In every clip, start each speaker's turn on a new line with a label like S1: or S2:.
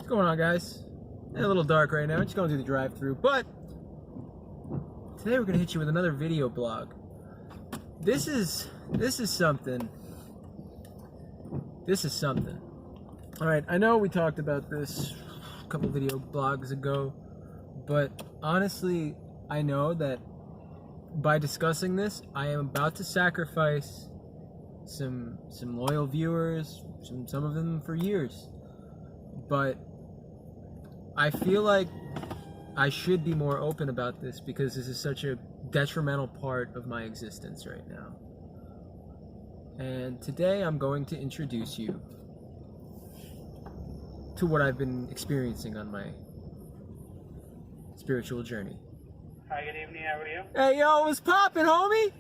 S1: going on, guys? It's a little dark right now. Just going through the drive-thru, but today we're gonna hit you with another video blog. This is something. This is something. All right, I know we talked about this a couple video blogs ago, but honestly, I know that by discussing this, I am about to sacrifice some loyal viewers, some of them for years. But I feel like I should be more open about this because this is such a detrimental part of my existence right now. And today I'm going to introduce you to what I've been experiencing on my spiritual journey.
S2: Hi, good evening, how are you?
S1: Hey, yo, what's poppin', homie?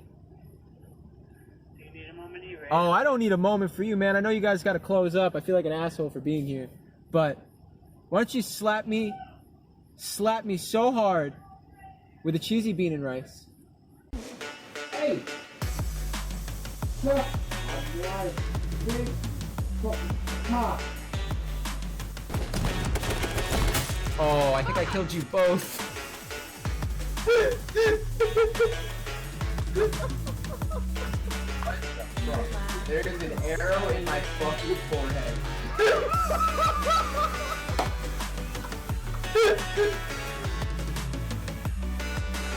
S2: Do you need a moment? Are you ready?
S1: Oh, I don't need a moment for you, man. I know you guys gotta close up. I feel like an asshole for being here. But why don't you slap me so hard with a cheesy bean and rice? Hey! Stop! Big top. Oh, I think I killed you both. There's an arrow in my fucking forehead.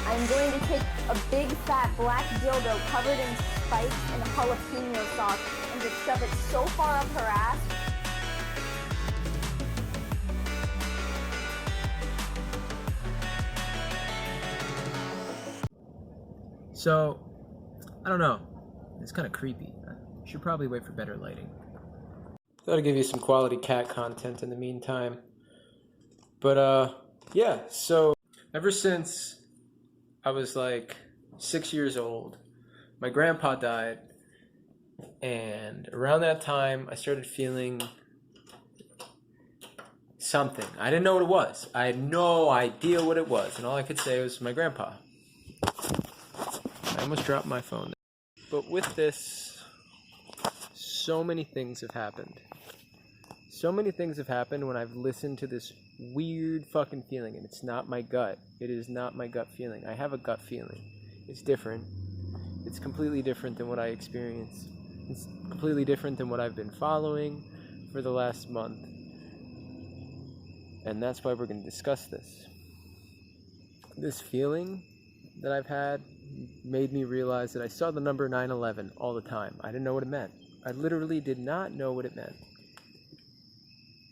S3: I'm going to take a big fat black dildo covered in spikes and jalapeno sauce and just shove it so far up her ass.
S1: So, I don't know. It's kind of creepy. I should probably wait for better lighting. Thought I'd give you some quality cat content in the meantime. But, yeah, so ever since I was like 6 years old, my grandpa died. And around that time, I started feeling something. I didn't know what it was. I had no idea what it was. And all I could say was my grandpa. I almost dropped my phone. But with this, so many things have happened. So many things have happened when I've listened to this weird fucking feeling, and it's not my gut. It is not my gut feeling. I have a gut feeling. It's different. It's completely different than what I experience. It's completely different than what I've been following for the last month. And that's why we're going to discuss this. This feeling that I've had made me realize that I saw the number 9/11 all the time. I didn't know what it meant. I literally did not know what it meant.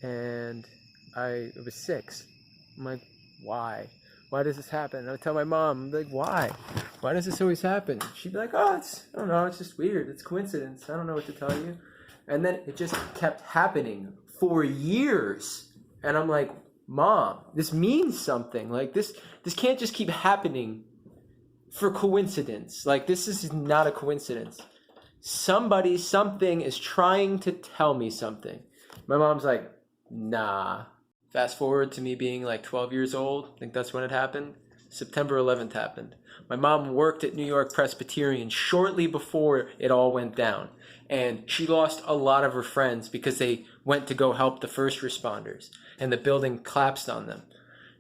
S1: And I was 6. I'm like, why? Why does this happen? And I would tell my mom, I'm like, why? Why does this always happen? She'd be like, oh, I don't know, it's just weird. It's coincidence. I don't know what to tell you. And then it just kept happening for years. And I'm like, Mom, this means something. Like, this can't just keep happening for coincidence. Like, this is not a coincidence. Something is trying to tell me something. My mom's like, nah. Fast forward to me being like 12 years old. I think that's when it happened. September 11th happened. My mom worked at New York Presbyterian shortly before it all went down. And she lost a lot of her friends because they went to go help the first responders. And the building collapsed on them.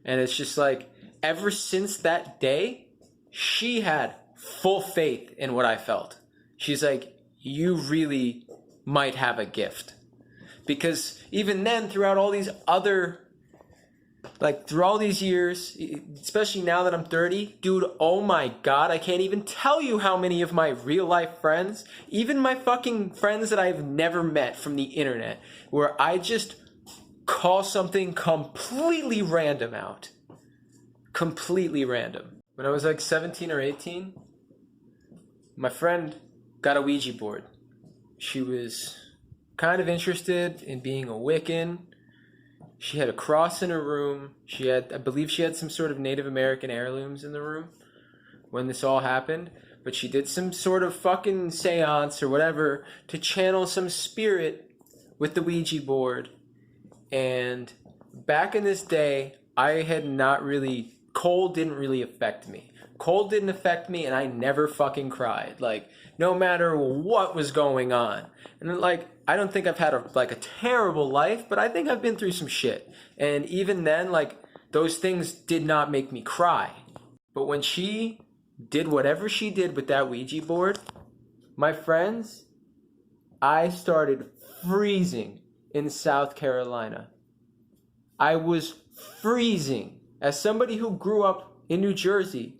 S1: And it's just like, ever since that day, she had full faith in what I felt. She's like, you really might have a gift. Because even then, throughout all these years, especially now that I'm 30, dude, oh my God, I can't even tell you how many of my real life friends, even my fucking friends that I've never met from the internet, where I just call something completely random out. Completely random. When I was like 17 or 18, my friend got a Ouija board. She was kind of interested in being a Wiccan. She had a cross in her room. I believe she had some sort of Native American heirlooms in the room when this all happened. But she did some sort of fucking seance or whatever to channel some spirit with the Ouija board. And back in this day, cold didn't really affect me. cold didn't affect me, and I never fucking cried. Like, no matter what was going on. And like, I don't think I've had a terrible life, but I think I've been through some shit. And even then, like, those things did not make me cry. But when she did whatever she did with that Ouija board, my friends, I started freezing in South Carolina. I was freezing. As somebody who grew up in New Jersey,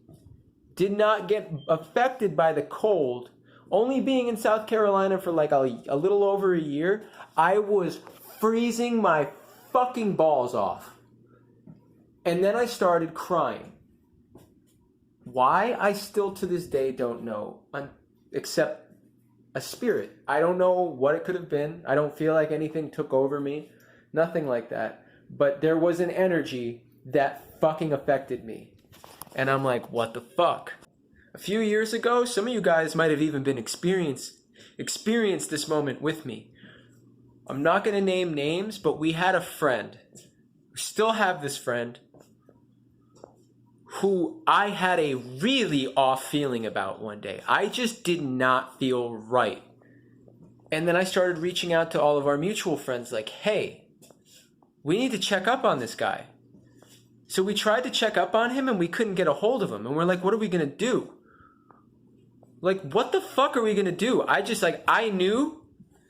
S1: did not get affected by the cold, only being in South Carolina for like a little over a year, I was freezing my fucking balls off. And then I started crying. Why? I still to this day don't know, except a spirit. I don't know what it could have been. I don't feel like anything took over me. Nothing like that. But there was an energy that fucking affected me. And I'm like, what the fuck? A few years ago, some of you guys might have even been experienced this moment with me. I'm not going to name names, but we had a friend. We still have this friend who I had a really off feeling about one day. I just did not feel right. And then I started reaching out to all of our mutual friends like, hey, we need to check up on this guy. So we tried to check up on him and we couldn't get a hold of him. And we're like, what are we going to do? Like, what the fuck are we going to do? I knew,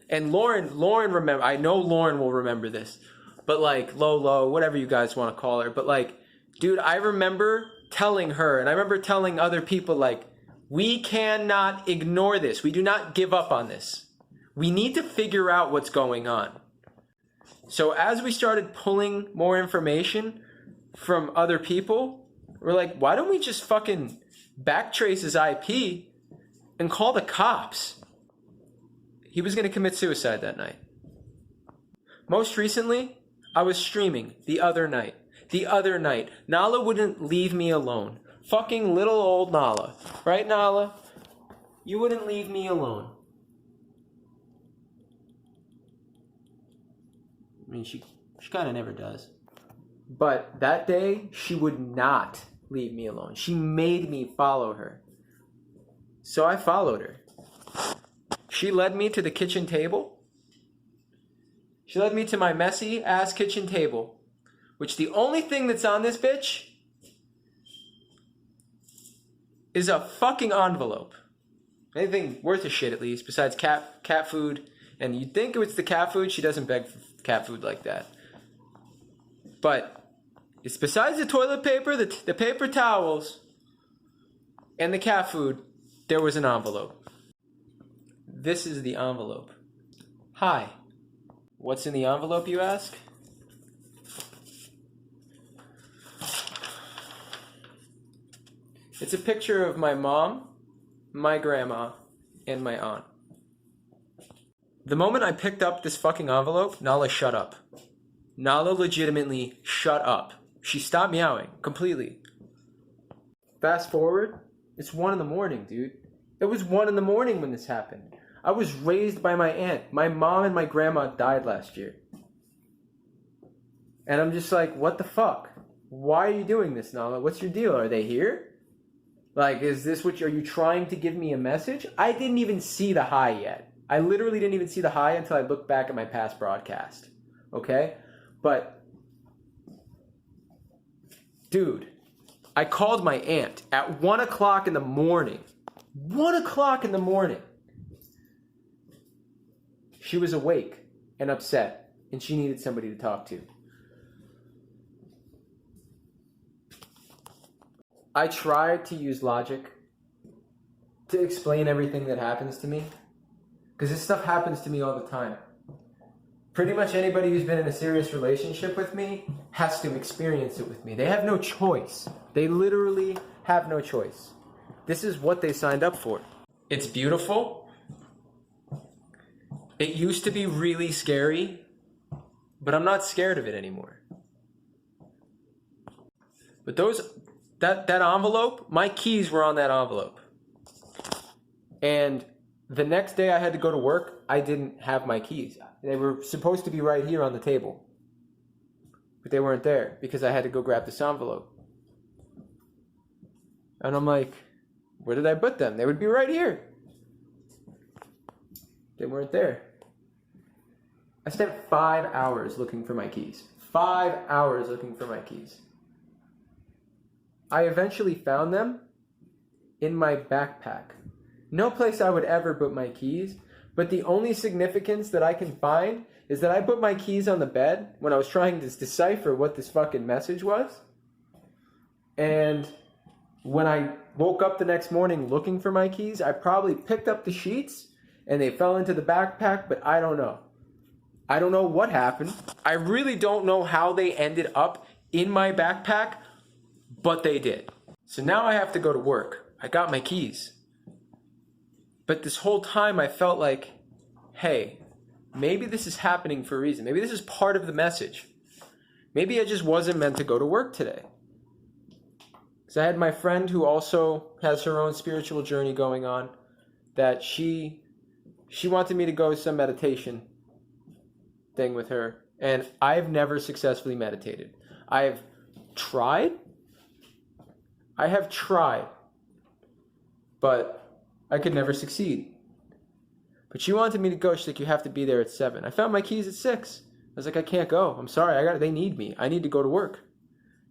S1: and Lauren remember, I know Lauren will remember this, but like, Lolo, whatever you guys want to call her. But like, dude, I remember telling her, and I remember telling other people, like, we cannot ignore this. We do not give up on this. We need to figure out what's going on. So as we started pulling more information from other people, we're like, why don't we just fucking backtrace his IP and call the cops? He was going to commit suicide that night. Most recently, I was streaming the other night. Nala wouldn't leave me alone. Fucking little old Nala. Right, Nala? You wouldn't leave me alone. I mean, she kind of never does. But that day, she would not leave me alone. She made me follow her. So I followed her. She led me to the kitchen table. She led me to my messy ass kitchen table, which the only thing that's on this bitch is a fucking envelope. Anything worth a shit, at least, besides cat food. And you'd think it was the cat food. She doesn't beg for cat food like that. But it's besides the toilet paper, the paper towels, and the cat food, there was an envelope. This is the envelope. Hi. What's in the envelope, you ask? It's a picture of my mom, my grandma, and my aunt. The moment I picked up this fucking envelope, Nala shut up. Nala legitimately shut up. She stopped meowing completely. Fast forward, it's 1 a.m, dude. It was 1 a.m. when this happened. I was raised by my aunt. My mom and my grandma died last year. And I'm just like, what the fuck? Why are you doing this, Nala? What's your deal? Are they here? Like, is this are you trying to give me a message? I didn't even see the hi yet. I literally didn't even see the hi until I looked back at my past broadcast. Okay? But, dude, I called my aunt at 1 o'clock in the morning. 1 o'clock in the morning. She was awake and upset, and she needed somebody to talk to. I tried to use logic to explain everything that happens to me, because this stuff happens to me all the time. Pretty much anybody who's been in a serious relationship with me has to experience it with me. They have no choice. They literally have no choice. This is what they signed up for. It's beautiful. It used to be really scary, but I'm not scared of it anymore. But that envelope, my keys were on that envelope. And the next day I had to go to work, I didn't have my keys. They were supposed to be right here on the table. But they weren't there because I had to go grab this envelope. And I'm like, where did I put them? They would be right here. They weren't there. I spent 5 hours looking for my keys. 5 hours looking for my keys. I eventually found them in my backpack. No place I would ever put my keys, but the only significance that I can find is that I put my keys on the bed when I was trying to decipher what this fucking message was. And when I woke up the next morning looking for my keys, I probably picked up the sheets and they fell into the backpack, but I don't know. I don't know what happened. I really don't know how they ended up in my backpack, but they did. So now I have to go to work. I got my keys. But this whole time I felt like, hey, maybe this is happening for a reason. Maybe this is part of the message. Maybe I just wasn't meant to go to work today. Because I had my friend who also has her own spiritual journey going on, that she wanted me to go some meditation thing with her. And I've never successfully meditated. I have tried, but I could never succeed. But she wanted me to go. She's like, you have to be there at 7. I found my keys at 6. I was like, I can't go. I'm sorry. They need me. I need to go to work.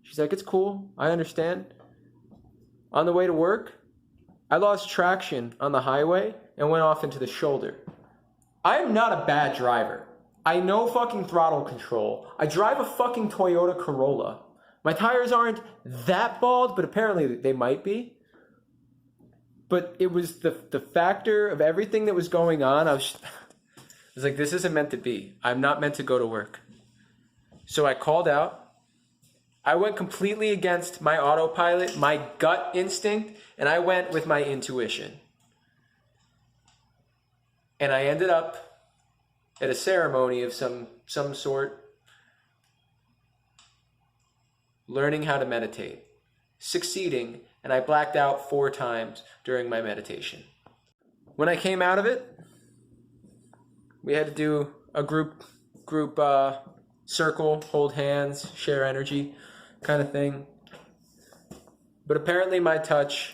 S1: She's like, it's cool. I understand. On the way to work, I lost traction on the highway and went off into the shoulder. I'm not a bad driver. I know fucking throttle control. I drive a fucking Toyota Corolla. My tires aren't that bald, but apparently they might be. But it was the factor of everything that was going on. I was like, this isn't meant to be. I'm not meant to go to work. So I called out. I went completely against my autopilot, my gut instinct, and I went with my intuition. And I ended up at a ceremony of some sort, learning how to meditate, succeeding, and I blacked out 4 times during my meditation. When I came out of it, we had to do a group circle, hold hands, share energy kind of thing. But apparently my touch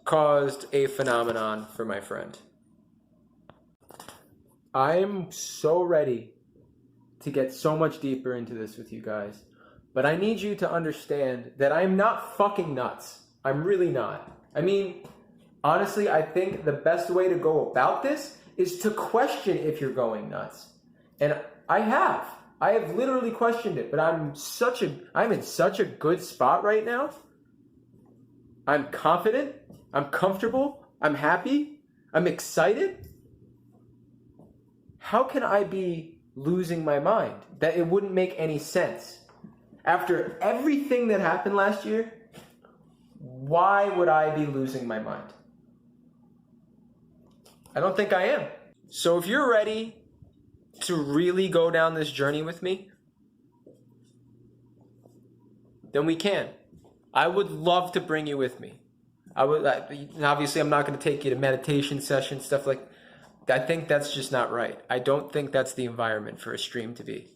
S1: caused a phenomenon for my friend. I'm so ready to get so much deeper into this with you guys. But I need you to understand that I'm not fucking nuts. I'm really not. I mean, honestly, I think the best way to go about this is to question if you're going nuts. And I have literally questioned it, but I'm in such a good spot right now. I'm confident, I'm comfortable, I'm happy, I'm excited. How can I be losing my mind? That it wouldn't make any sense. After everything that happened last year, why would I be losing my mind? I don't think I am. So if you're ready to really go down this journey with me, then we can. I would love to bring you with me. Obviously, I'm not going to take you to meditation sessions, stuff like that. I think that's just not right. I don't think that's the environment for a stream to be.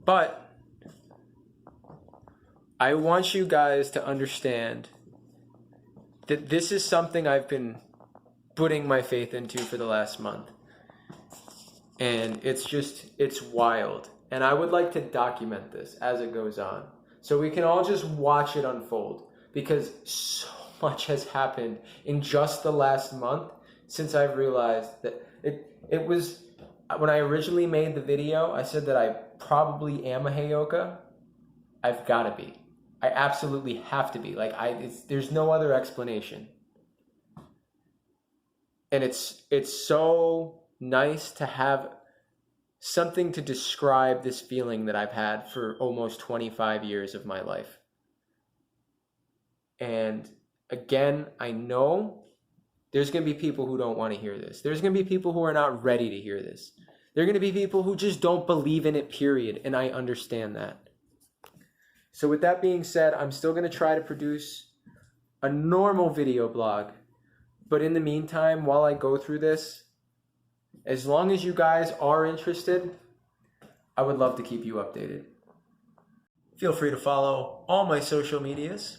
S1: But I want you guys to understand that this is something I've been putting my faith into for the last month. And it's wild. And I would like to document this as it goes on, so we can all just watch it unfold, because so much has happened in just the last month since I've realized that it was, when I originally made the video, I said that I probably am a heyoka. I've got to be. I absolutely have to be. There's no other explanation. And it's so nice to have something to describe this feeling that I've had for almost 25 years of my life. And again, I know there's going to be people who don't want to hear this. There's going to be people who are not ready to hear this. There are going to be people who just don't believe in it, period. And I understand that. So with that being said, I'm still going to try to produce a normal video blog. But in the meantime, while I go through this, as long as you guys are interested, I would love to keep you updated. If Feel free to follow all my social medias.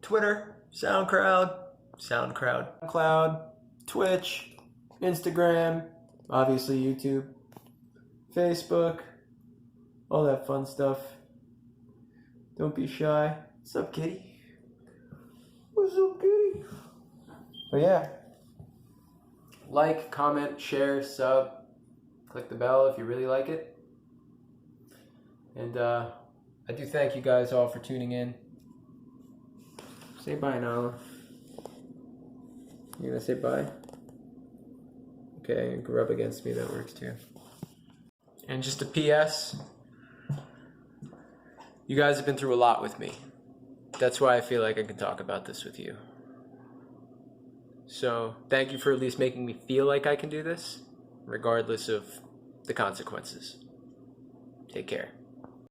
S1: Twitter, SoundCloud, Twitch, Instagram, obviously YouTube, Facebook, all that fun stuff. Don't be shy. What's up, kitty? What's up, kitty? But yeah, like, comment, share, sub, click the bell if you really like it. And I do thank you guys all for tuning in. Say bye, Nala. You gonna say bye? Okay, rub against me, that works too. And just a PS, you guys have been through a lot with me. That's why I feel like I can talk about this with you. So, thank you for at least making me feel like I can do this, regardless of the consequences. Take care.